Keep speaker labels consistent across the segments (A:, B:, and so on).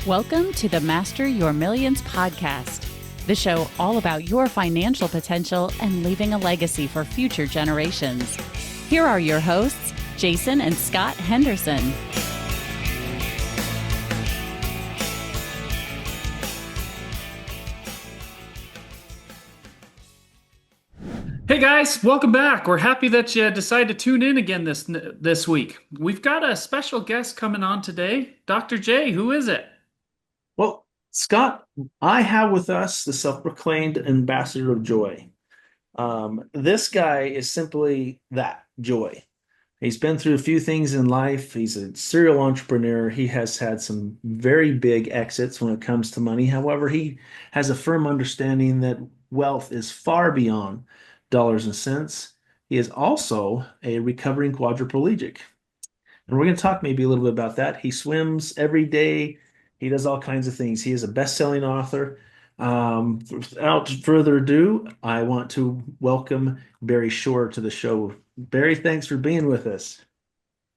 A: Welcome to the Master Your Millions podcast, the show all about your financial potential and leaving a legacy for future generations. Here are your hosts, Jason and Scott Henderson.
B: Hey guys, welcome back. We're happy that you decided to tune in again this week. We've got a special guest coming on today, Dr. J. Who is it?
C: Well, Scott, I have with us the self-proclaimed ambassador of joy. This guy is simply that, joy. He's been through a few things in life. He's a serial entrepreneur. He has had some very big exits when it comes to money. However, he has a firm understanding that wealth is far beyond dollars and cents. He is also a recovering quadriplegic. And we're going to talk maybe a little bit about that. He swims every day. He does all kinds of things. He is a best-selling author. Without further ado, I want to welcome Barry Shore to the show. Barry, thanks for being with us.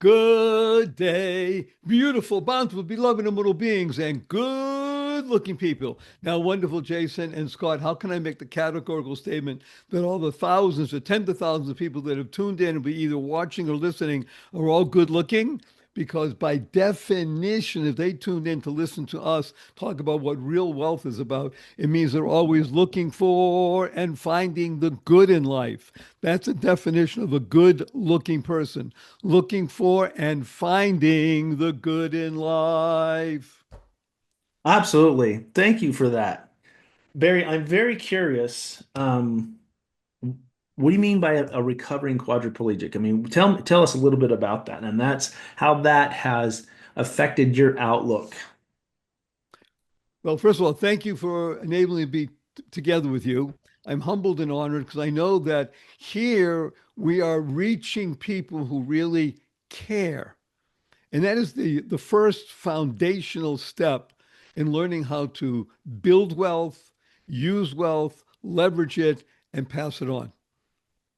D: Good day, beautiful, bountiful, beloved, immortal beings, and good-looking people. Now, wonderful Jason and Scott, how can I make the categorical statement that all the thousands or tens of thousands of people that have tuned in and be either watching or listening are all good-looking? Because by definition, if they tuned in to listen to us talk about what real wealth is about, it means they're always looking for and finding the good in life. That's a definition of a good-looking person, looking for and finding the good in life.
C: Absolutely. Thank you for that. Barry, I'm very curious. What do you mean by a recovering quadriplegic? I mean, tell us a little bit about that, and that's how that has affected your outlook.
D: Well, first of all, thank you for enabling me to be together with you. I'm humbled and honored because I know that here we are reaching people who really care. And that is the first foundational step in learning how to build wealth, use wealth, leverage it, and pass it on.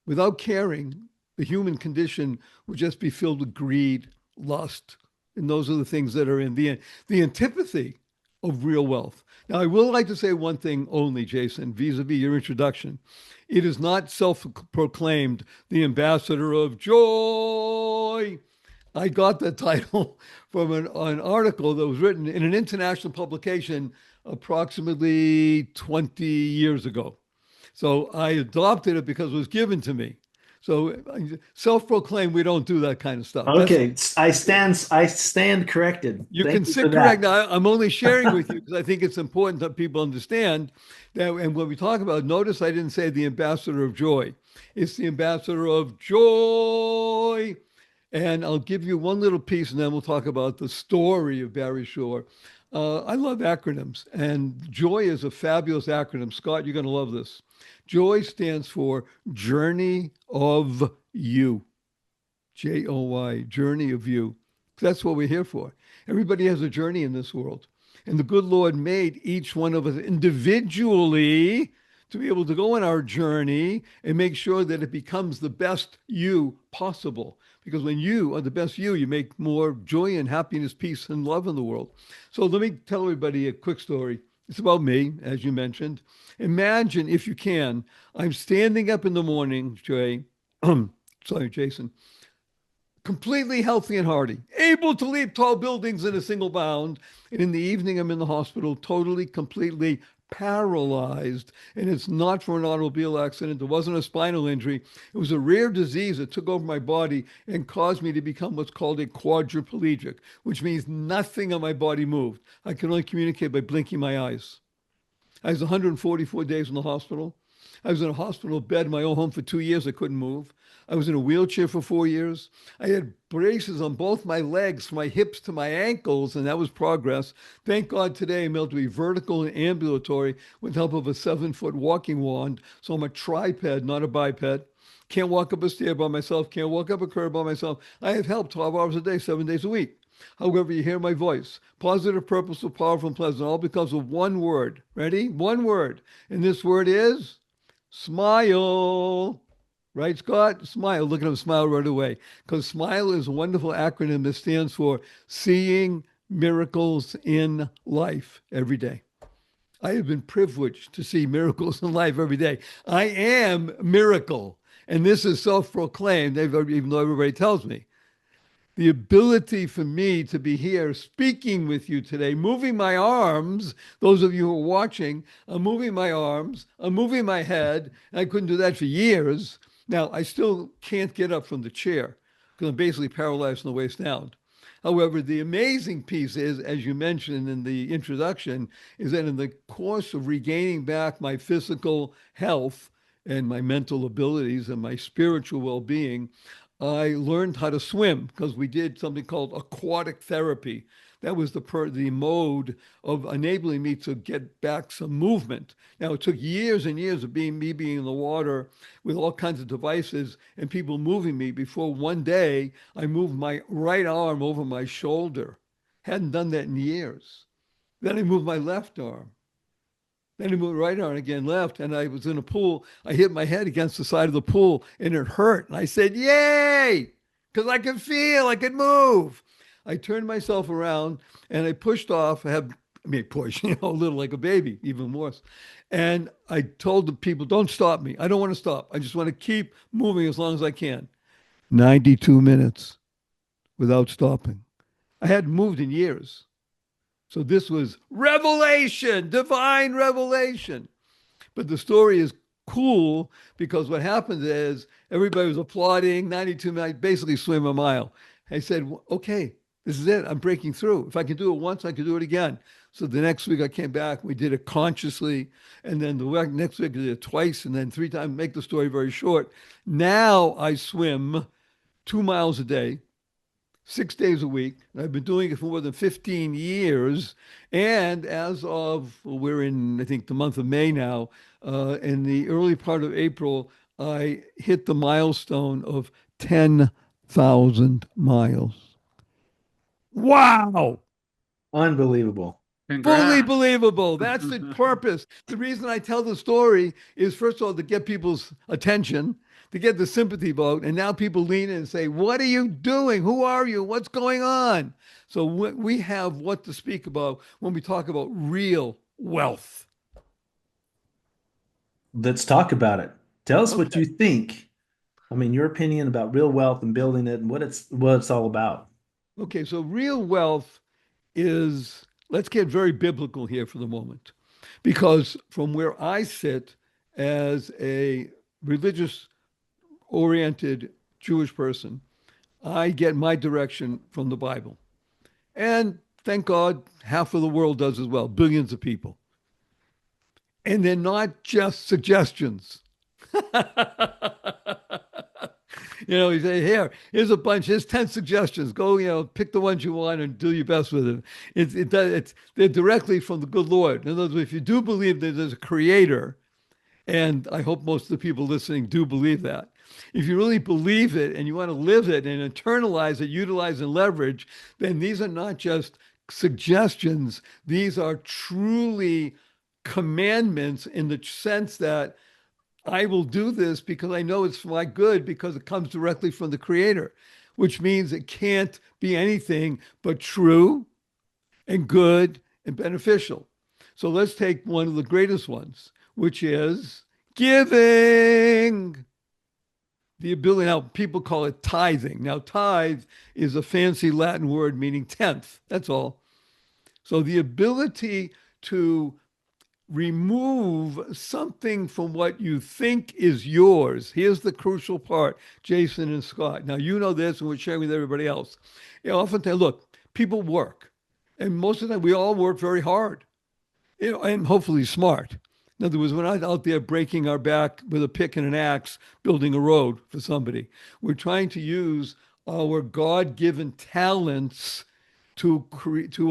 D: Without caring, the human condition would just be filled with greed, lust, and those are the things that are in the antipathy of real wealth. Now, I will like to say one thing only, Jason, vis-a-vis your introduction. It is not self-proclaimed the ambassador of joy. I got that title from an article that was written in an international publication approximately 20 years ago. So I adopted it because it was given to me. So self-proclaimed, we don't do that kind of stuff.
C: Okay, I stand corrected.
D: You
C: Thank
D: can
C: you
D: sit
C: for
D: correct.
C: that.
D: Now, I'm only sharing with you because I think it's important that people understand that. And when we talk about, notice I didn't say the ambassador of joy. It's the ambassador of joy. And I'll give you one little piece and then we'll talk about the story of Barry Shore. I love acronyms, and joy is a fabulous acronym. Scott, you're going to love this. Joy stands for Journey of You. Joy, Journey of You. That's what we're here for. Everybody has a journey in this world. And the good Lord made each one of us individually to be able to go on our journey and make sure that it becomes the best you possible. Because when you are the best you make more joy and happiness, peace, and love in the world. So let me tell everybody a quick story. It's about me, as you mentioned. Imagine, if you can, I'm standing up in the morning, Jason, completely healthy and hearty, able to leap tall buildings in a single bound. And in the evening, I'm in the hospital, totally, completely paralyzed. And it's not for an automobile accident. It wasn't a spinal injury. It was a rare disease that took over my body and caused me to become what's called a quadriplegic, which means nothing on my body moved. I can only communicate by blinking my eyes. I was 144 days in the hospital. I was in a hospital bed in my own home for 2 years. I couldn't move. I was in a wheelchair for 4 years. I had braces on both my legs, from my hips to my ankles, and that was progress. Thank God today I'm able to be vertical and ambulatory with the help of a 7-foot walking wand. So I'm a triped, not a biped. Can't walk up a stair by myself. Can't walk up a curb by myself. I have help 12 hours a day, 7 days a week. However, you hear my voice. Positive, purposeful, powerful, and pleasant, all because of one word. Ready? One word. And this word is smile. Right, Scott? Smile. Look at him smile right away. Because SMILE is a wonderful acronym that stands for Seeing miracles in life every day. I have been privileged to see miracles in life every day. I am a miracle. And this is self-proclaimed, even though everybody tells me. The ability for me to be here speaking with you today, moving my arms, those of you who are watching, I'm moving my arms, I'm moving my head. I couldn't do that for years. Now, I still can't get up from the chair because I'm basically paralyzed from the waist down. However, the amazing piece is, as you mentioned in the introduction, is that in the course of regaining back my physical health and my mental abilities and my spiritual well-being, I learned how to swim because we did something called aquatic therapy. That was the mode of enabling me to get back some movement. Now, it took years and years of being in the water with all kinds of devices and people moving me before one day I moved my right arm over my shoulder. Hadn't done that in years. Then I moved my left arm. Then I moved right arm again left, and I was in a pool. I hit my head against the side of the pool, and it hurt. And I said, "Yay!" Because I could feel, I could move. I turned myself around, and I pushed off. Push, a little like a baby, even worse. And I told the people, "Don't stop me. I don't want to stop. I just want to keep moving as long as I can." 92 minutes without stopping. I hadn't moved in years. So this was revelation, divine revelation. But the story is cool because what happened is everybody was applauding, 92 minutes, basically swim a mile. I said, okay, this is it. I'm breaking through. If I can do it once, I can do it again. So the next week I came back, we did it consciously. And then the next week I did it twice and then 3 times, make the story very short. Now I swim 2 miles a day. 6 days a week. I've been doing it for more than 15 years. And as of, we're in, I think, the month of May now, in the early part of April, I hit the milestone of 10,000 miles. Wow.
C: Unbelievable.
D: Fully
B: Congrats.
D: believable. That's the purpose. The reason I tell the story is, first of all, to get people's attention, to get the sympathy vote. And now people lean in and say, what are you doing? Who are you? What's going on? So we have what to speak about when we talk about real wealth.
C: Let's talk about it. Tell us what
D: Okay.
C: you think. I mean, your opinion about real wealth and building it and what it's all about.
D: Okay, so real wealth is, let's get very biblical here for the moment, because from where I sit as a religious oriented Jewish person, I get my direction from the Bible. And thank God, half of the world does as well, billions of people. And they're not just suggestions. You say, here's a bunch, here's 10 suggestions. Go, pick the ones you want and do your best with it. They're directly from the good Lord. In other words, if you do believe that there's a creator, and I hope most of the people listening do believe that, if you really believe it and you want to live it and internalize it, utilize and leverage, then these are not just suggestions. These are truly commandments in the sense that I will do this because I know it's for my good because it comes directly from the Creator, which means it can't be anything but true and good and beneficial. So let's take one of the greatest ones, which is giving. The ability, now people call it tithing. Now, tithe is a fancy Latin word meaning tenth. That's all. So the ability to remove something from what you think is yours. Here's the crucial part, Jason and Scott. Now, you know this, and we're sharing with everybody else. Oftentimes, look, people work, and most of the time we all work very hard, and hopefully smart. In other words, we're not out there breaking our back with a pick and an axe, building a road for somebody. We're trying to use our God-given talents to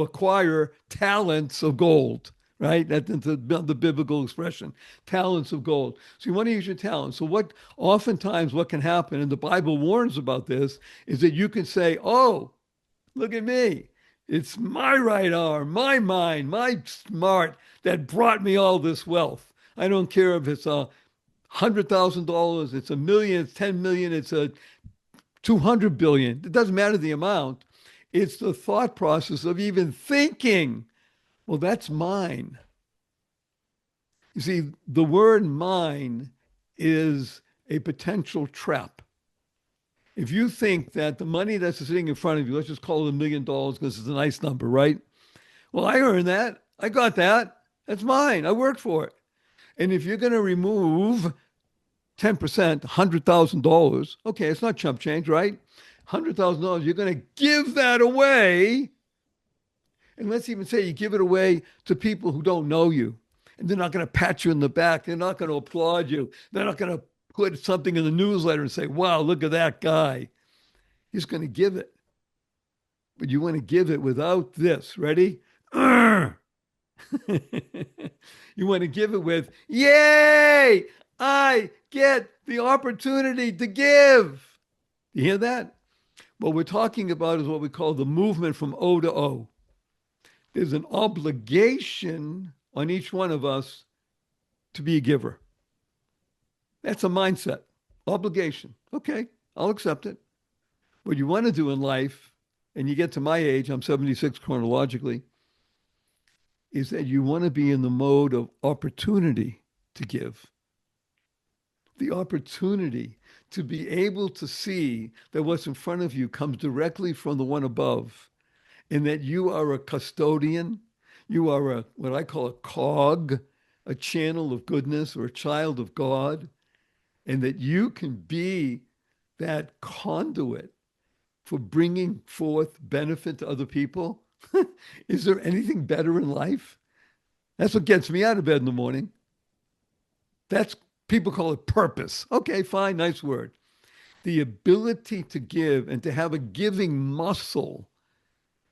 D: acquire talents of gold, right? That's the biblical expression, talents of gold. So you want to use your talents. So what can happen, and the Bible warns about this, is that you can say, oh, look at me. It's my right arm, my mind, my smart that brought me all this wealth. I don't care if it's $100,000, it's $1 million, it's 10 million, it's a 200 billion. It doesn't matter the amount. It's the thought process of even thinking, well, that's mine. You see, the word mine is a potential trap. If you think that the money that's sitting in front of you, let's just call it $1 million because it's a nice number, right? Well, I earned that. I got that. That's mine. I worked for it. And if you're going to remove 10%, $100,000, okay, it's not chump change, right? $100,000, you're going to give that away. And let's even say you give it away to people who don't know you. And they're not going to pat you in the back. They're not going to applaud you. They're not going to put something in the newsletter and say, wow, look at that guy. He's going to give it. But you want to give it without this. Ready? You want to give it with, yay, I get the opportunity to give. You hear that? What we're talking about is what we call the movement from O to O. There's an obligation on each one of us to be a giver. That's a mindset, obligation. Okay, I'll accept it. What you want to do in life, and you get to my age, I'm 76 chronologically, is that you want to be in the mode of opportunity to give. The opportunity to be able to see that what's in front of you comes directly from the one above, and that you are a custodian, you are a what I call a cog, a channel of goodness or a child of God, and that you can be that conduit for bringing forth benefit to other people. Is there anything better in life? That's what gets me out of bed in the morning. That's, people call it purpose. Okay, fine, nice word. The ability to give and to have a giving muscle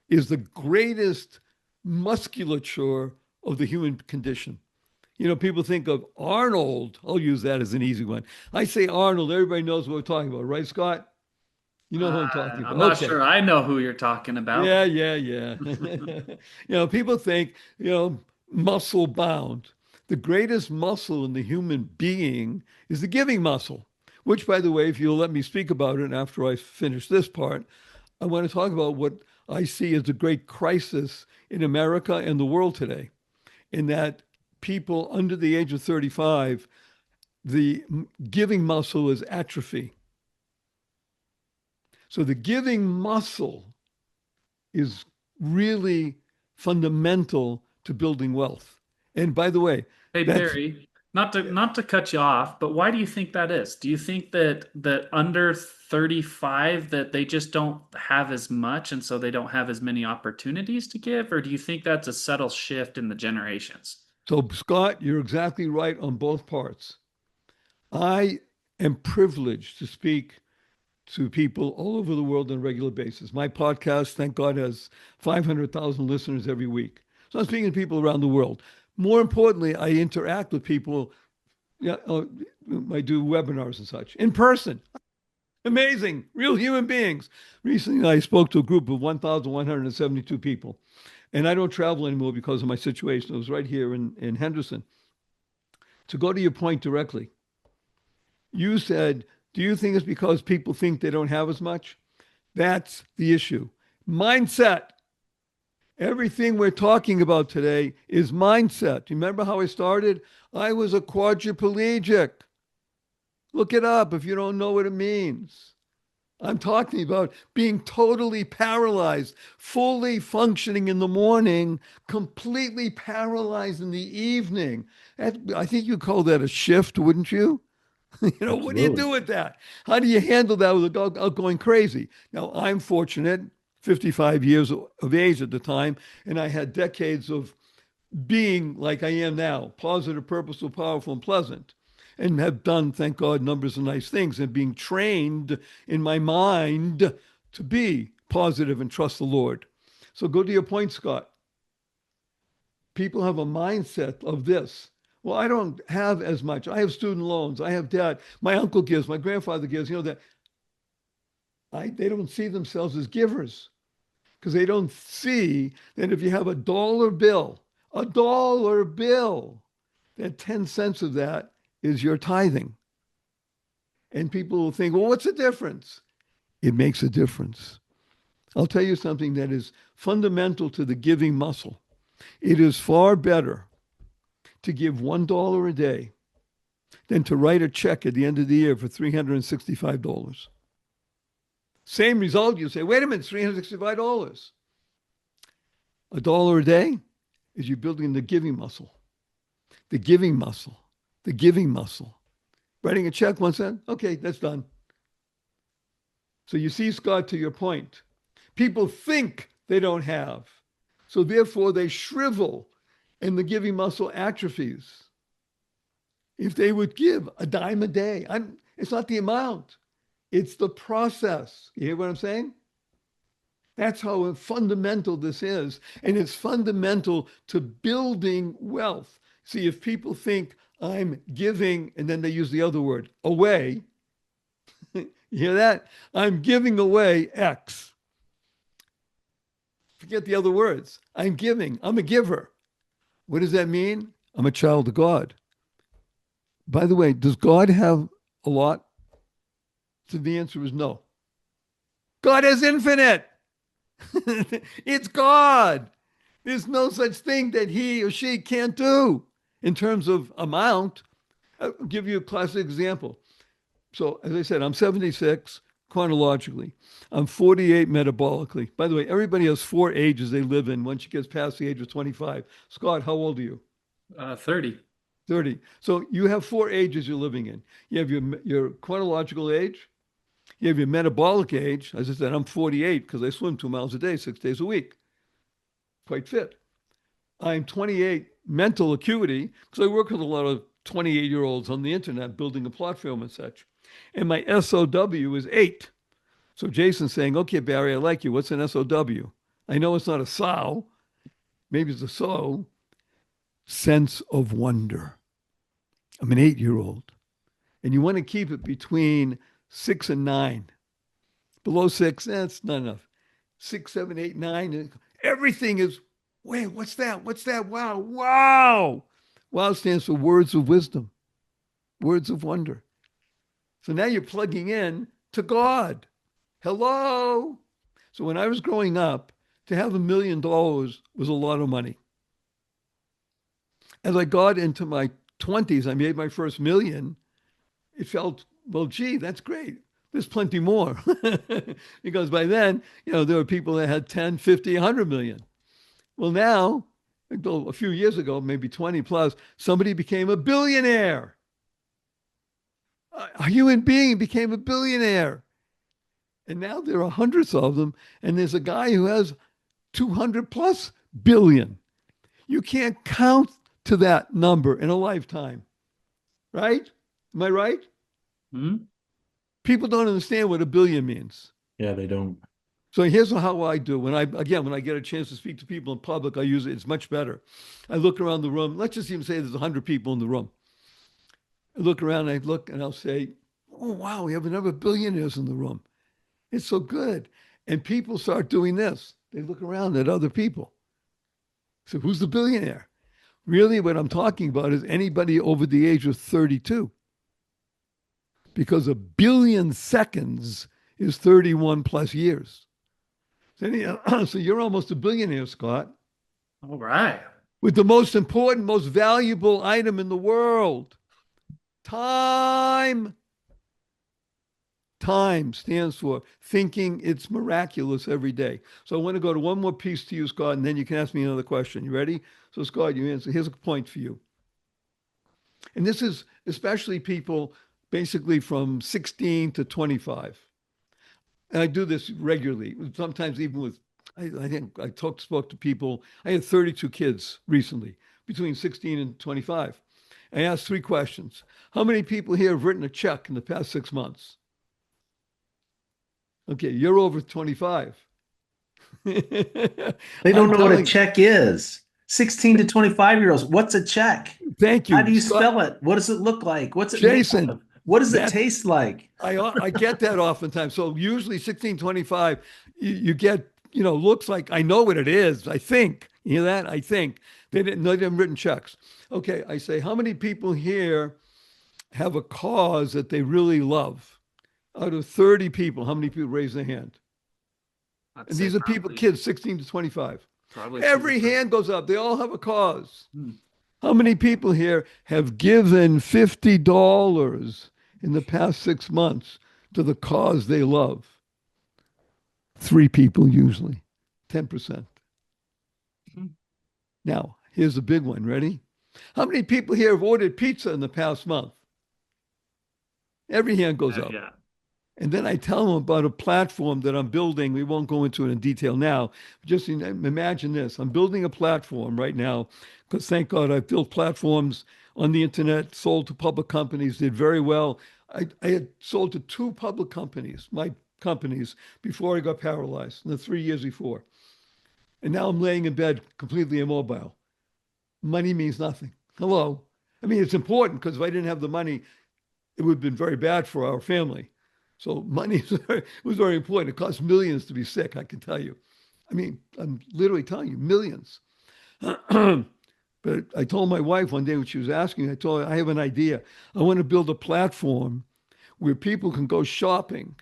D: is the greatest musculature of the human condition. You know, people think of Arnold. I'll use that as an easy one. I say Arnold, everybody knows what we're talking about, right, Scott? You know who I'm talking about.
B: I'm not
D: Okay.
B: sure I know who you're talking about.
D: Yeah. People think, muscle bound. The greatest muscle in the human being is the giving muscle, which, by the way, if you'll let me speak about it after I finish this part, I want to talk about what I see as the great crisis in America and the world today, in that people under the age of 35, the giving muscle is atrophy. So the giving muscle is really fundamental to building wealth. And by the way,
B: Hey Barry, not to cut you off, but why do you think that is? Do you think that under 35 that they just don't have as much and so they don't have as many opportunities to give, or do you think that's a subtle shift in the generations?
D: so Scott, you're exactly right on both parts. I am privileged to speak to people all over the world on a regular basis. My podcast, thank God, has 500,000 listeners every week. So I'm speaking to people around the world. More importantly, I interact with people. Yeah, I do webinars and such in person. Amazing, real human beings. Recently, I spoke to a group of 1,172 people, and I don't travel anymore because of my situation. I was right here in Henderson. To go to your point directly, you said, do you think it's because people think they don't have as much? That's the issue. Mindset. Everything we're talking about today is mindset. Remember how I started? I was a quadriplegic. Look it up if you don't know what it means. I'm talking about being totally paralyzed, fully functioning in the morning, completely paralyzed in the evening. I think you call that a shift, wouldn't you? What do you do with that? How do you handle that without going crazy? Now, I'm fortunate, 55 years of age at the time, and I had decades of being like I am now, positive, purposeful, powerful, and pleasant, and have done, thank God, numbers of nice things, and being trained in my mind to be positive and trust the Lord. So go to your point, Scott. People have a mindset of this. Well, I don't have as much. I have student loans. I have debt. My uncle gives. My grandfather gives. That they don't see themselves as givers because they don't see that if you have a dollar bill, that 10 cents of that is your tithing. And people will think, well, what's the difference? It makes a difference. I'll tell you something that is fundamental to the giving muscle. It is far better to give $1 a day than to write a check at the end of the year for $365. Same result, you say, wait a minute, $365. $1 a day is you building the giving muscle, the giving muscle, the giving muscle. Writing a check 1 cent, okay, that's done. So you see, Scott, to your point, people think they don't have. So therefore they shrivel and the giving muscle atrophies. If they would give a dime a day, it's not the amount, it's the process. You hear what I'm saying? That's how fundamental this is. And it's fundamental to building wealth. See, if people think I'm giving, and then they use the other word, away, you hear that? I'm giving away X. Forget the other words. I'm giving. I'm a giver. What does that mean? I'm a child of God. By the way, does God have a lot? So the answer is no. God is infinite. It's God. There's no such thing that he or she can't do in terms of amount. I'll give you a classic example. So as I said, I'm 76 chronologically. I'm 48 metabolically. By the way, everybody has 4 ages they live in once you get past the age of 25. Scott, how old are you?
B: 30.
D: 30. So you have 4 ages you're living in. You have your chronological age. You have your metabolic age. As I said, I'm 48 because I swim 2 miles a day, 6 days a week. Quite fit. I'm 28 mental acuity because I work with a lot of 28-year-olds on the internet building a platform and such. And my SOW is 8. So Jason's saying, okay, Barry, I like you. What's an SOW? I know it's not a sow. Maybe it's a so. Sense of wonder. I'm an 8-year-old. And you want to keep it between 6 and 9. Below 6, that's not enough. 6, 7, 8, 9. Everything is, wait, what's that? What's that? Wow, wow. Wow stands for words of wisdom, words of wonder. So now you're plugging in to God. Hello. So when I was growing up, to have $1 million was a lot of money. As I got into my 20s, I made my first million. It felt, well, gee, that's great. There's plenty more. Because by then, there were people that had 10, 50, 100 million. Well, now, a few years ago, maybe 20 plus, somebody became a billionaire. A human being became a billionaire. And now there are hundreds of them. And there's a guy who has 200 plus billion. You can't count to that number in a lifetime. Right? Am I right?
B: Hmm?
D: People don't understand what a billion means.
C: Yeah, they don't.
D: So here's how I do. When I get a chance to speak to people in public, I use it. It's much better. I look around the room. Let's just even say there's 100 people in the room. I look around, and I'll say, oh, wow, we have another billionaires in the room. It's so good. And people start doing this. They look around at other people. So who's the billionaire? Really, what I'm talking about is anybody over the age of 32. Because 1 billion seconds is 31 plus years. So you're almost a billionaire, Scott.
B: All right.
D: With the most important, most valuable item in the world. Time. Time stands for thinking it's miraculous every day. So I want to go to one more piece to you, Scott, and then you can ask me another question. You ready? So, Scott, you answer. Here's a point for you. And this is especially people basically from 16 to 25. And I do this regularly, sometimes even with, I think I spoke to people. I had 32 kids recently, between 16 and 25. I asked 3 questions. How many people here have written a check in the past 6 months? Okay, you're over 25.
C: They don't know what a check is. 16 to 25-year-olds. What's a check?
D: Thank you.
C: How do you
D: Scott,
C: spell it? What does it look like? What's it
D: Jason,
C: made of? What does it taste like?
D: I get that oftentimes. So usually 16, 25, you get, looks like I know what it is. I think. You hear that? I think. They haven't written checks. Okay, I say, how many people here have a cause that they really love? Out of 30 people, how many people raise their hand?
B: I'd
D: And
B: say
D: these are people,
B: probably
D: kids 16 to 25.
B: probably
D: Every
B: 2 to 3.
D: hand goes up. They all have a cause.
B: Hmm.
D: How many people here have given $50 in the past 6 months to the cause they love? 3 people usually, 10%.
B: Hmm.
D: Now, here's a big one. Ready? How many people here have ordered pizza in the past month? Every hand goes up.
B: Yeah.
D: And then I tell them about a platform that I'm building. We won't go into it in detail now. Just imagine this. I'm building a platform right now because thank God I've built platforms on the internet, sold to public companies, did very well. I had sold to 2 public companies, my companies, before I got paralyzed, in the 3 years before. And now I'm laying in bed completely immobile. Money means nothing. Hello. I mean, it's important because if I didn't have the money, it would have been very bad for our family. So money was very important. It costs millions to be sick, I can tell you. I mean, I'm literally telling you, millions. But I told my wife one day when she was asking, I told her, I have an idea. I want to build a platform where people can go shopping,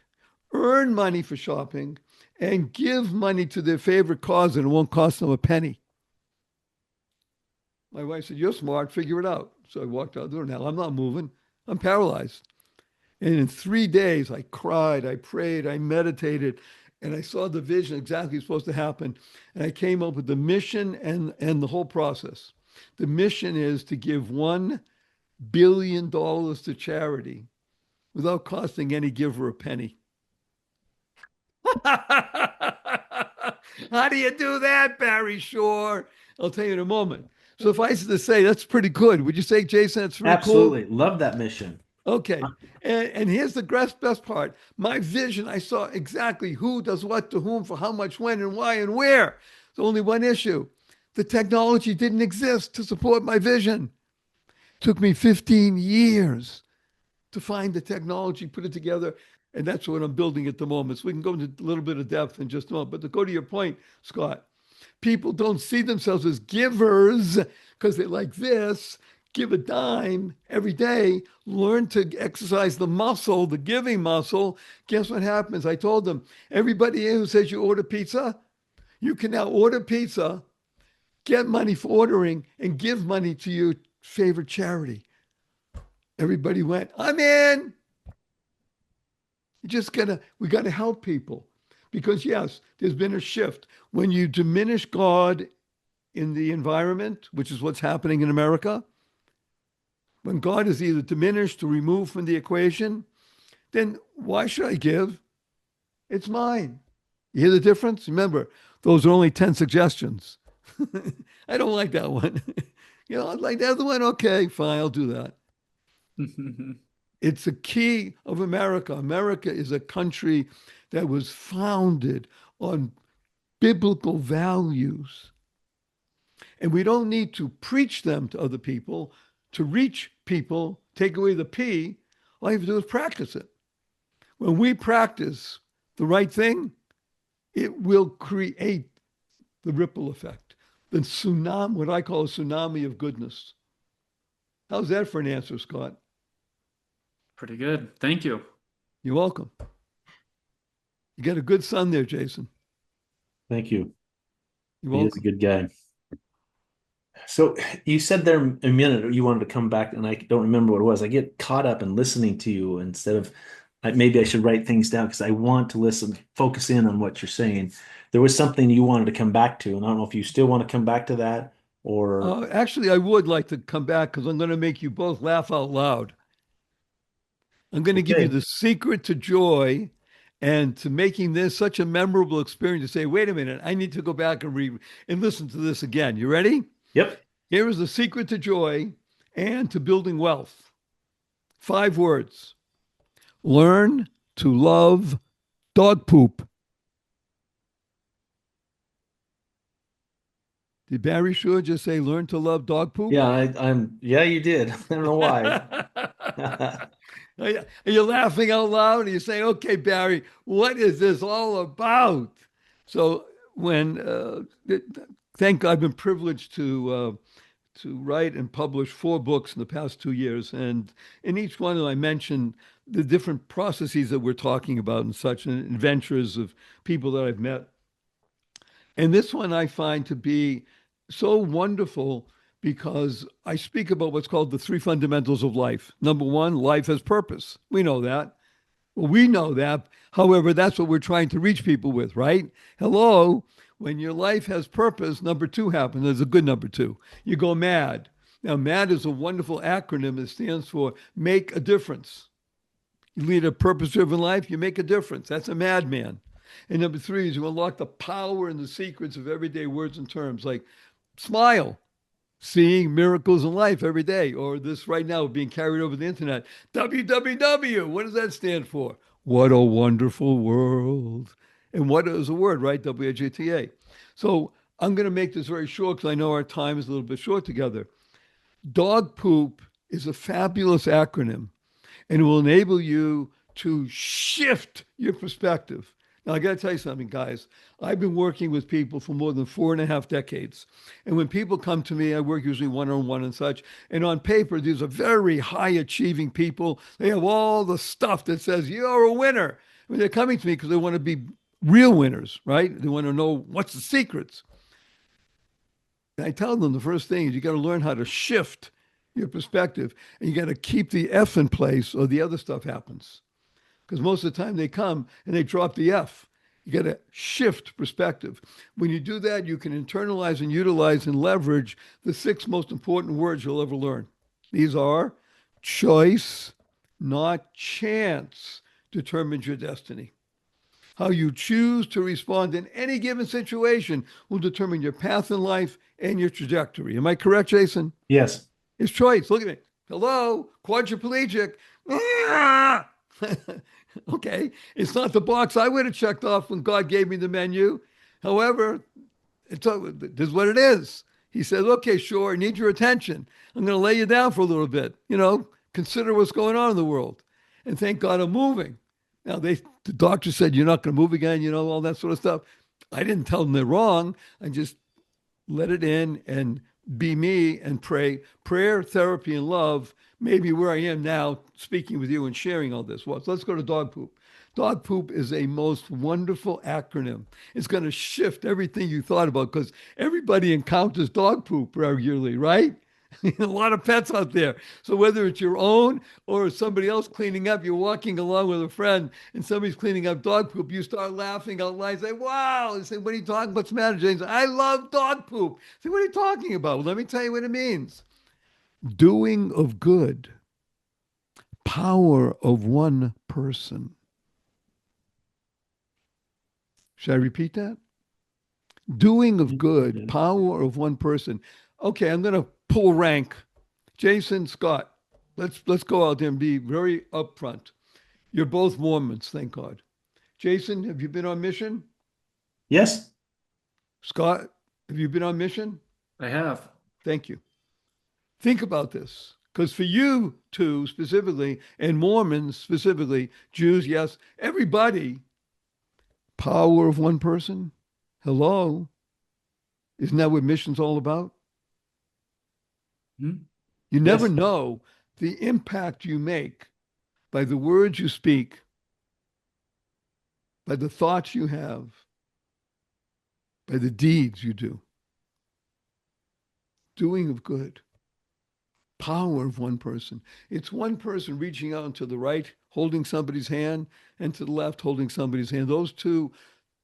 D: earn money for shopping, and give money to their favorite cause, and it won't cost them a penny. My wife said, you're smart, figure it out. So I walked out the door. Now I'm not moving. I'm paralyzed. And in 3 days, I cried, I prayed, I meditated, and I saw the vision exactly what's supposed to happen. And I came up with the mission and the whole process. The mission is to give $1 billion to charity without costing any giver a penny. How do you do that, Barry Shore? I'll tell you in a moment. So if I was to say, that's pretty good, would you say, Jason, that's pretty cool?
C: Absolutely. Love that mission.
D: Okay. And here's the best part. My vision, I saw exactly who does what to whom, for how much, when, and why, and where. There's only one issue. The technology didn't exist to support my vision. It took me 15 years to find the technology, put it together, and that's what I'm building at the moment. So we can go into a little bit of depth in just a moment. But to go to your point, Scott, people don't see themselves as givers because they're like this. Give a dime every day, learn to exercise the muscle, the giving muscle. Guess what happens? I told them, everybody who says you order pizza, you can now order pizza, get money for ordering, and give money to your favorite charity. Everybody went, I'm in. We gotta help people. Because yes, there's been a shift. When you diminish God in the environment, which is what's happening in America, when God is either diminished or removed from the equation, then why should I give? It's mine. You hear the difference? Remember, those are only 10 suggestions. I don't like that one. I'd like the other one. Okay, fine, I'll do that. It's a key of America. America is a country that was founded on biblical values. And we don't need to preach them to other people. To reach people, take away the P, all you have to do is practice it. When we practice the right thing, it will create the ripple effect, the tsunami, what I call a tsunami of goodness. How's that for an answer, Scott?
B: Pretty good. Thank you.
D: You're welcome. You got a good son there, Jason.
C: Thank you.
D: You're
C: He is a
D: welcome.
C: good guy. So you said there a minute you wanted to come back, and I don't remember what it was. I get caught up in listening to you instead of maybe I should write things down because I want to listen, focus in on what you're saying. There was something you wanted to come back to, and I don't know if you still want to come back to that or
D: Actually, I would like to come back because I'm going to make you both laugh out loud. I'm going to give you
C: okay.
D: the secret to joy and to making this such a memorable experience to say, wait a minute, I need to go back and read and listen to this again. You ready?
C: Yep.
D: Here is the secret to joy and to building wealth. 5 words. Learn to love dog poop. Did Barry Shore just say learn to love dog poop?
C: Yeah, yeah, you did. I don't know why.
D: Are you laughing out loud? And you say, okay, Barry, what is this all about? So thank God I've been privileged to write and publish 4 books in the past 2 years. And in each one, I mentioned the different processes that we're talking about and such, and adventures of people that I've met. And this one I find to be so wonderful because I speak about what's called the three fundamentals of life. Number one, life has purpose. We know that. Well, we know that. However, that's what we're trying to reach people with, right? Hello. When your life has purpose, number two happens. There's a good number two. You go mad. Now, MAD is a wonderful acronym that stands for make a difference. You lead a purpose-driven life, you make a difference. That's a madman. And number three is you unlock the power and the secrets of everyday words and terms like smile, seeing miracles in life every day, or this right now being carried over the internet. WWW, what does that stand for? What a wonderful world. And what is a word, right? WHATA. So I'm going to make this very short because I know our time is a little bit short together. Dog poop is a fabulous acronym and it will enable you to shift your perspective. Now, I got to tell you something, guys. I've been working with people for more than 4.5 decades. And when people come to me, I work usually one-on-one and such. And on paper, these are very high-achieving people. They have all the stuff that says, you're a winner. I mean, they're coming to me because they want to be real winners, right? They want to know what's the secrets. And I tell them the first thing is you got to learn how to shift your perspective. And you got to keep the F in place or the other stuff happens. Because most of the time they come and they drop the F. You got to shift perspective. When you do that, you can internalize and utilize and leverage the 6 most important words you'll ever learn. These are choice, not chance, determines your destiny. How you choose to respond in any given situation will determine your path in life and your trajectory. Am I correct, Jason?
C: Yes.
D: It's choice. Look at me. Hello, quadriplegic. Okay, it's not the box I would have checked off when God gave me the menu. However, this is what it is. He said, okay, sure, I need your attention. I'm going to lay you down for a little bit. Consider what's going on in the world. And thank God I'm moving. Now, the doctor said, you're not going to move again, all that sort of stuff. I didn't tell them they're wrong. I just let it in and be me and pray. Prayer, therapy, and love made me where I am now speaking with you and sharing all this. Well, so let's go to dog poop. Dog poop is a most wonderful acronym. It's going to shift everything you thought about because everybody encounters dog poop regularly, right? A lot of pets out there. So whether it's your own or somebody else cleaning up, you're walking along with a friend and somebody's cleaning up dog poop, you start laughing out loud. Say, wow. They say, what are you talking about? What's the matter, James? I love dog poop. Say, what are you talking about? Well, let me tell you what it means. Doing of good, power of one person. Should I repeat that? Doing of good, power of one person. Okay, I'm going to pull rank. Jason, Scott, let's go out there and be very upfront. You're both Mormons, thank God. Jason, have you been on mission?
C: Yes.
D: Scott, have you been on mission?
B: I have.
D: Thank you. Think about this, because for you two specifically, and Mormons specifically, Jews, yes, everybody, power of one person. Hello. Isn't that what mission's all about?
B: Hmm?
D: You never know the impact you make by the words you speak, by the thoughts you have, by the deeds you do. Doing of good. Power of one person. It's one person reaching out to the right, holding somebody's hand, and to the left, holding somebody's hand. Those two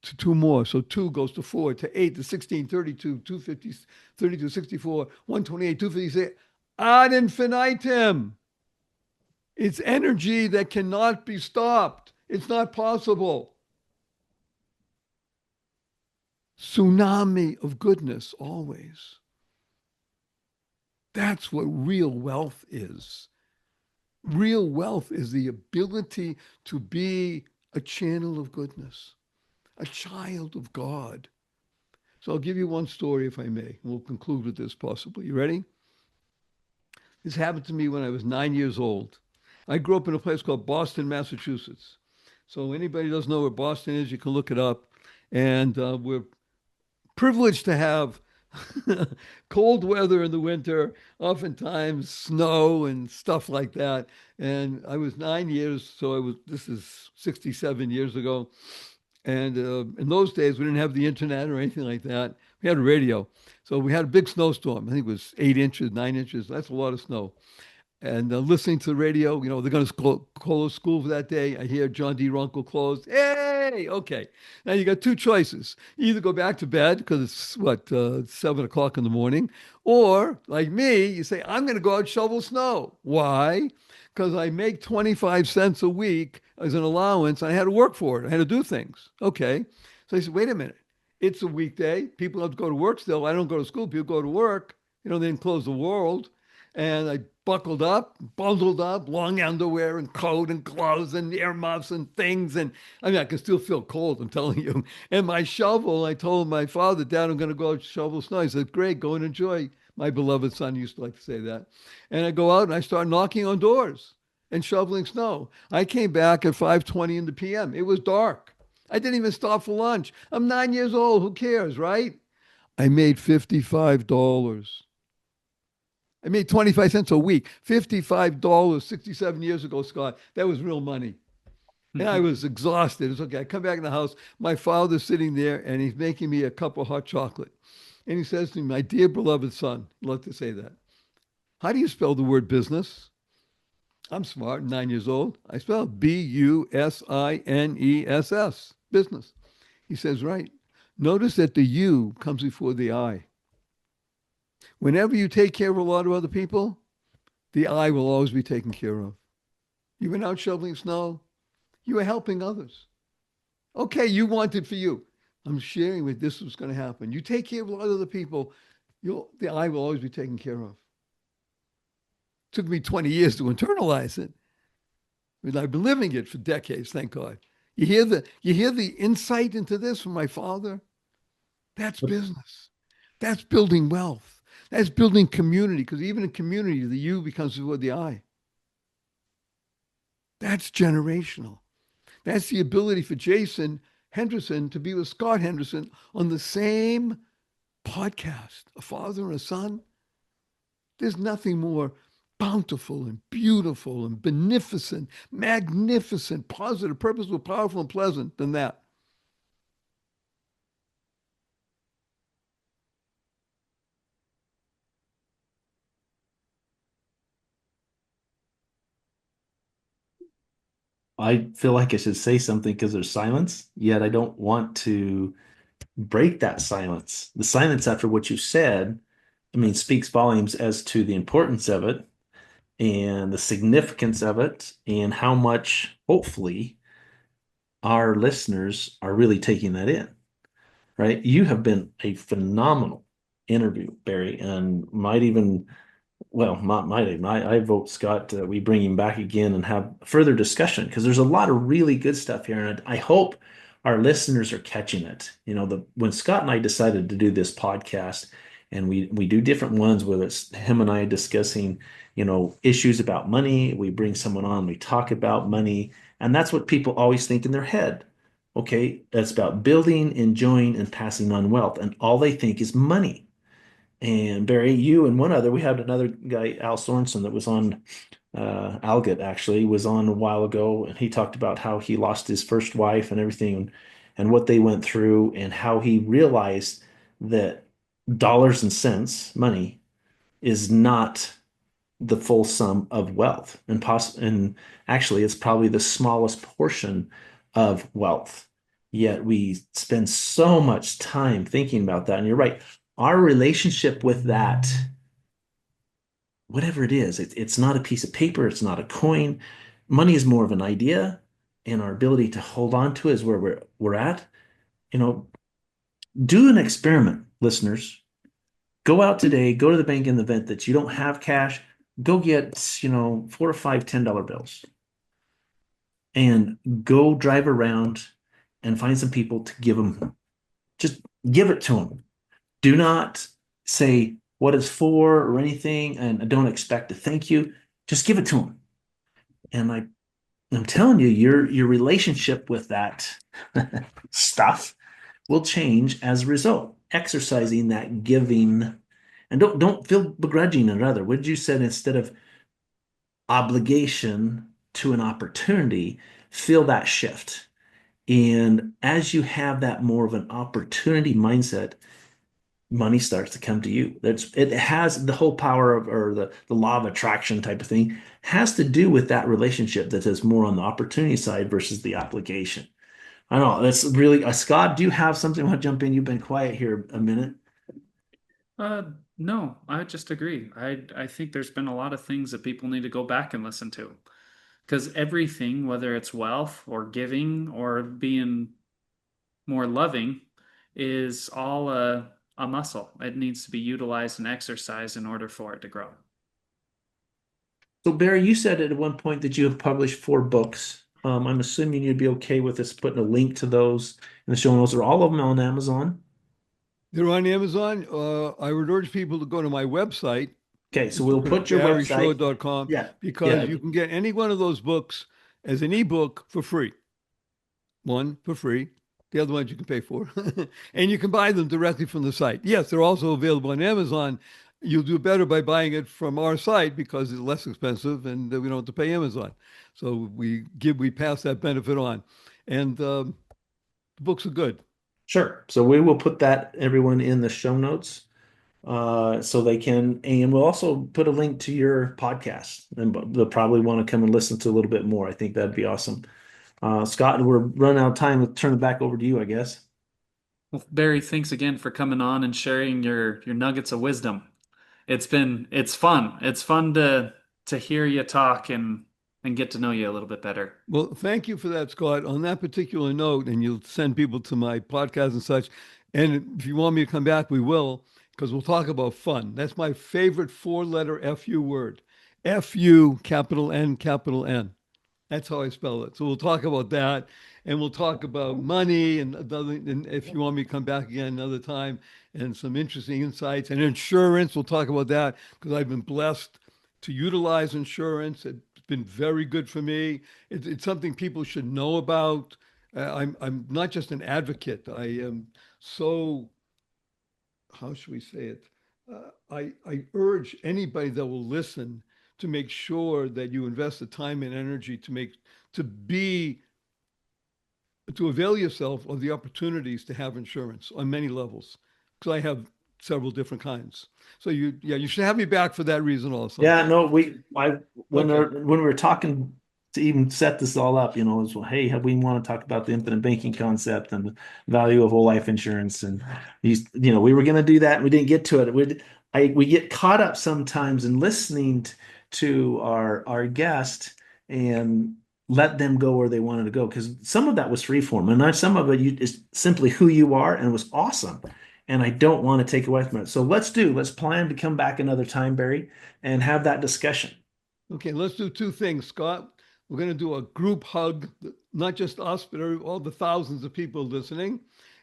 D: to 2 more. So 2 goes to 4, to 8, to 16, 32, 250, 32, 64, 128, 256, ad infinitum. It's energy that cannot be stopped. It's not possible. Tsunami of goodness always. That's what real wealth is. Real wealth is the ability to be a channel of goodness, a child of God. So I'll give you one story, if I may. We'll conclude with this possibly. You ready? This happened to me when I was 9 years old. I grew up in a place called Boston, Massachusetts. So anybody who doesn't know where Boston is, you can look it up. And we're privileged to have cold weather in the winter, oftentimes snow and stuff like that. And I was 9 years, so this is 67 years ago. And in those days, we didn't have the internet or anything like that. We had a radio. So we had a big snowstorm. I think it was 8 inches, 9 inches. That's a lot of snow. And listening to the radio, they're going to close school for that day. I hear John D. Runkle closed. Hey, okay. Now you got two choices. You either go back to bed because it's 7 o'clock in the morning, or like me, you say, I'm going to go out and shovel snow. Why? Because I make 25 cents a week as an allowance. And I had to work for it. I had to do things. Okay. So I said, wait a minute. It's a weekday. People have to go to work still. I don't go to school. People go to work. They didn't close the world. And I buckled up, bundled up, long underwear and coat and gloves and earmuffs and things. And I mean, I can still feel cold, I'm telling you. And my shovel, I told my father, Dad, I'm going to go out shovel snow. He said, great, go and enjoy. My beloved son used to like to say that. And I go out and I start knocking on doors and shoveling snow. I came back at 5:20 in the PM. It was dark. I didn't even stop for lunch. I'm 9 years old. Who cares, right? I made $55. I made 25 cents a week, $55 67 years ago, Scott. That was real money. And I was exhausted. It's okay. I come back in the house. My father's sitting there and he's making me a cup of hot chocolate. And he says to me, my dear beloved son, I'd love to say that. How do you spell the word business? I'm smart, 9 years old. I spell business, business. He says, right. Notice that the U comes before the I. Whenever you take care of a lot of other people, the I will always be taken care of. You went out shoveling snow. You were helping others. Okay, you want it for you. I'm sharing with this was going to happen. You take care of a lot of other people, the I will always be taken care of. It took me 20 years to internalize it. I mean, I've been living it for decades, thank God. You hear the insight into this from my father? That's business. That's building wealth. That's building community, because even in community, the you becomes before the I. That's generational. That's the ability for Jason Henderson to be with Scott Henderson on the same podcast, a father and a son. There's nothing more bountiful and beautiful and beneficent, magnificent, positive, purposeful, powerful, and pleasant than that.
C: I feel like I should say something because there's silence, yet I don't want to break that silence. The silence after what you said, I mean, speaks volumes as to the importance of it and the significance of it and how much, hopefully, our listeners are really taking that in, right? You have been a phenomenal interview, Barry, and might even might even. I vote Scott. We bring him back again and have further discussion because there's a lot of really good stuff here, and I hope our listeners are catching it. When Scott and I decided to do this podcast, and we do different ones, whether it's him and I discussing, issues about money. We bring someone on, we talk about money, and that's what people always think in their head. Okay, that's about building, enjoying, and passing on wealth, and all they think is money. And Barry, you and one other, we had another guy, Al Sorensen, that was on Algot actually, was on a while ago, and he talked about how he lost his first wife and everything and what they went through and how he realized that dollars and cents, money, is not the full sum of wealth. And actually it's probably the smallest portion of wealth. Yet we spend so much time thinking about that. And you're right. Our relationship with that, whatever it is, it's not a piece of paper, it's not a coin. Money is more of an idea, and our ability to hold on to it is where we're at. Do an experiment, listeners. Go out today, go to the bank in the event that you don't have cash, go get, 4 or 5 $10 bills and go drive around and find some people to give them, just give it to them. Do not say what it's for or anything, and don't expect a thank you. Just give it to them. And I'm telling you, your relationship with that stuff will change as a result. Exercising that giving, and don't feel begrudging another. What did you say? Instead of obligation to an opportunity, feel that shift And as you have that more of an opportunity mindset, money starts to come to you. It has the whole power of, or the law of attraction type of thing has to do with that relationship that is more on the opportunity side versus the obligation. I don't know. That's really, Scott, do you have something you want to jump in? You've been quiet here a minute.
B: Uh, no, I just agree. I think there's been a lot of things that people need to go back and listen to. Because everything, whether it's wealth or giving or being more loving, is all a muscle. It needs to be utilized and exercised in order for it to grow.
C: So Barry, you said at one point that you have published 4 books. I'm assuming you'd be okay with us putting a link to those in the show notes. Are all of them on Amazon?
D: They're on Amazon. I would urge people to go to my website,
C: Okay, so we'll put your website.
D: barryshaw.com,
C: Yeah,
D: because
C: yeah.
D: you can get any one of those books as an ebook for free. One for free. The other ones you can pay for. And you can buy them directly from the site. Yes, they're also available on Amazon. You'll do better by buying it from our site because it's less expensive and we don't have to pay Amazon. So we pass that benefit on. And the books are good.
C: Sure. So we will put that everyone in the show notes so they can, and we'll also put a link to your podcast, and they'll probably want to come and listen to a little bit more. I think that'd be awesome. Scott, we're running out of time. We'll turn it back over to you, I guess.
B: Well, Barry, thanks again for coming on and sharing your nuggets of wisdom. It's fun. It's fun to hear you talk and get to know you a little bit better.
D: Well, thank you for that, Scott. On that particular note, and you'll send people to my podcast and such. And if you want me to come back, we will, because we'll talk about fun. That's my favorite 4-letter FU word. FU, capital N, capital N. That's how I spell it. So we'll talk about that, and we'll talk about money and if you want me to come back again another time, and some interesting insights and insurance. We'll talk about that because I've been blessed to utilize insurance. It's been very good for me. It's something people should know about. I'm not just an advocate. I am so, how should we say it? I urge anybody that will listen to make sure that you invest the time and energy to avail yourself of the opportunities to have insurance on many levels. Because I have several different kinds. So you should have me back for that reason also.
C: Yeah, no, when we were talking to even set this all up, it was, well, hey, we want to talk about the infinite banking concept and the value of whole life insurance, and we were going to do that, and we didn't get to it. We get caught up sometimes in listening to our guest and let them go where they wanted to go, because some of that was free form, and some of it is simply who you are, and it was awesome. And I don't want to take away from it. So let's plan to come back another time, Barry, and have that discussion.
D: Okay, let's do 2 things, Scott. We're going to do a group hug, not just us, but all the thousands of people listening,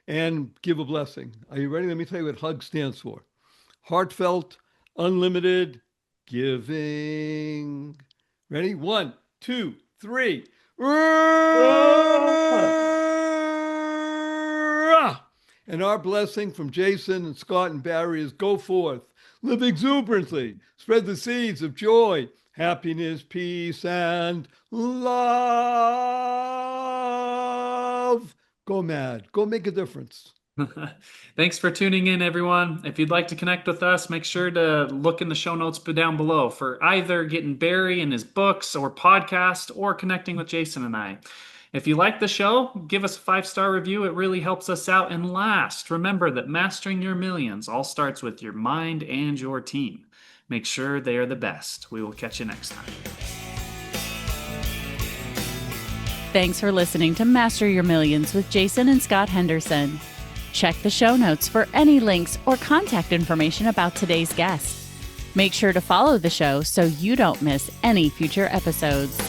D: and give a blessing. Are you ready? Let me tell you what HUG stands for. Heartfelt, unlimited giving. Ready? 1, 2, 3. And our blessing from Jason and Scott and Barry is go forth, live exuberantly, spread the seeds of joy, happiness, peace, and love. Go mad. Go make a difference.
B: Thanks for tuning in, everyone. If you'd like to connect with us, make sure to look in the show notes down below for either getting Barry and his books or podcast, or connecting with Jason and I. If you like the show, give us a 5-star review. It really helps us out. And last, remember that mastering your millions all starts with your mind and your team. Make sure they are the best. We will catch you next time.
A: Thanks for listening to Master Your Millions with Jason and Scott Henderson. Check the show notes for any links or contact information about today's guest. Make sure to follow the show so you don't miss any future episodes.